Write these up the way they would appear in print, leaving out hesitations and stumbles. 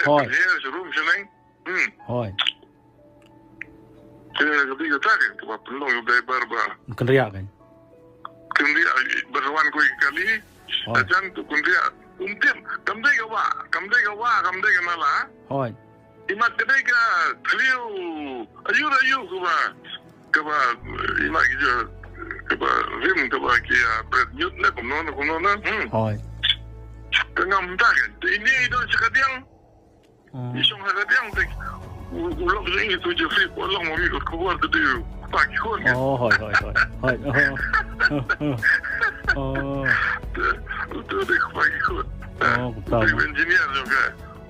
Hoi. Heer is room zijn. Hoi. Jadi kata kan, kau penuh yang berba. Kenria kan. Kemudian berkawan kau kali, dan tu kemudian umtim, kemudian kau nala. Hoi. Imat kedai ka, keliu, ayu kau imat kita, kau rim kau kia bread nyut nak kono na. Hoi. Tengah mudah kan, ini itu sekadiang, isong sekadiang tu. Ulang lagi tu je free, ulang mami kau keluar tu dia pakai kon. Oh, hoi. Oh. Tu dia pakai kon. Oh, betul. Dia engineer juga.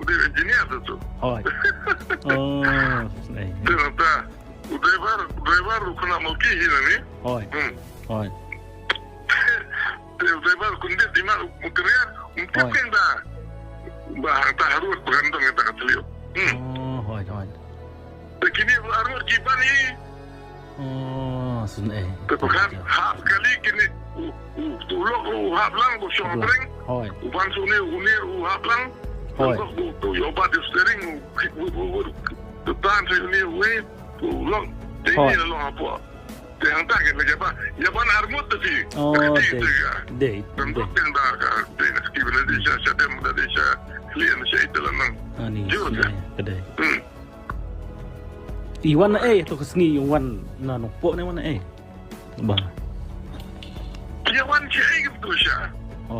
Dia engineer tu. Hoi. Oh, isynei. Dia nanti, driver kena mau pergi ni. Hoi. Hoi. Driver kundit di mana kerja, untuk kan dah. Bahang tak harus bergantung kita kata dia. Oh, hoi. Kini harus kipan ni. Oh, isynei. Bukan hak kali kini ulok hak lang bosong breng. Hoi. Uban suni unir hak lang. Hoi. Tu obat steering tu tan suni we ulok ini lo apa. Yang tak kan lagi apa? Ya ban armut tu sih. Oh, Deity. Tentu tenda kan. Tenda skill ni Shisha dem dari Shah. Klien Shah itu lah nang. Ani kedai. Iwan na tu kesni yung wan na nukpo na wan na Ba. Ya wan Shah itu Shah.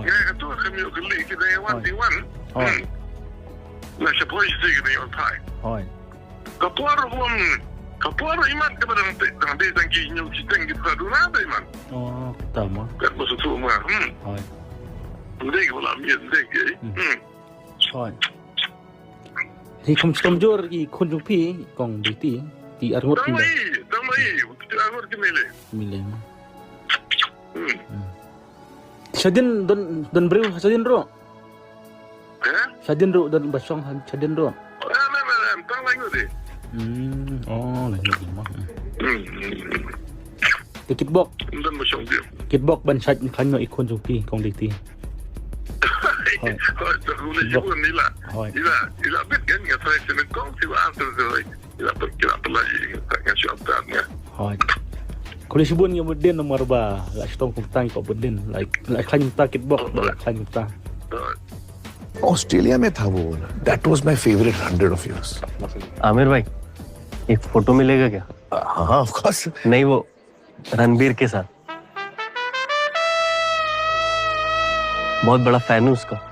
Ya tu kami kali kita wan di wan. Na siapa sih kita yang thai. Hoi. Kapur iman kepada orang desa Kynnoh kita kita dulu ada iman. Oh, tama. Kan masuk semua. Hoi. Ndek wala miet ndek. Hoi. Thì không jor i khun jung pi kong Deity ti arngot pi. Tamai, tidak arngot ke mile. Mile. Shadin don breu shadin ro. Shadin ro don basong shadin ro. Tang lagi tu. Oh, lagi mah. Kitbok. Dan basong dia. Kitbok ban shad kan no ikon jung pi kong Deity. Hoi. Boleh juga ni lah. Ila bet kan nggak saya sini kong siapa antar tu. Ila lagi tak kasi antarnya. Hoi. Kalau sebut yang berdin nomor ba, lah setong kumtang kau berdin, like kan kita kitbok, lah kan kita. Australia में था वो वाला. That was my favorite 100 of yours. Aamir भाई, एक फोटो मिलेगा क्या? हाँ, of course. नहीं, वो रणबीर के साथ. बहुत बड़ा फैन हूँ उसका.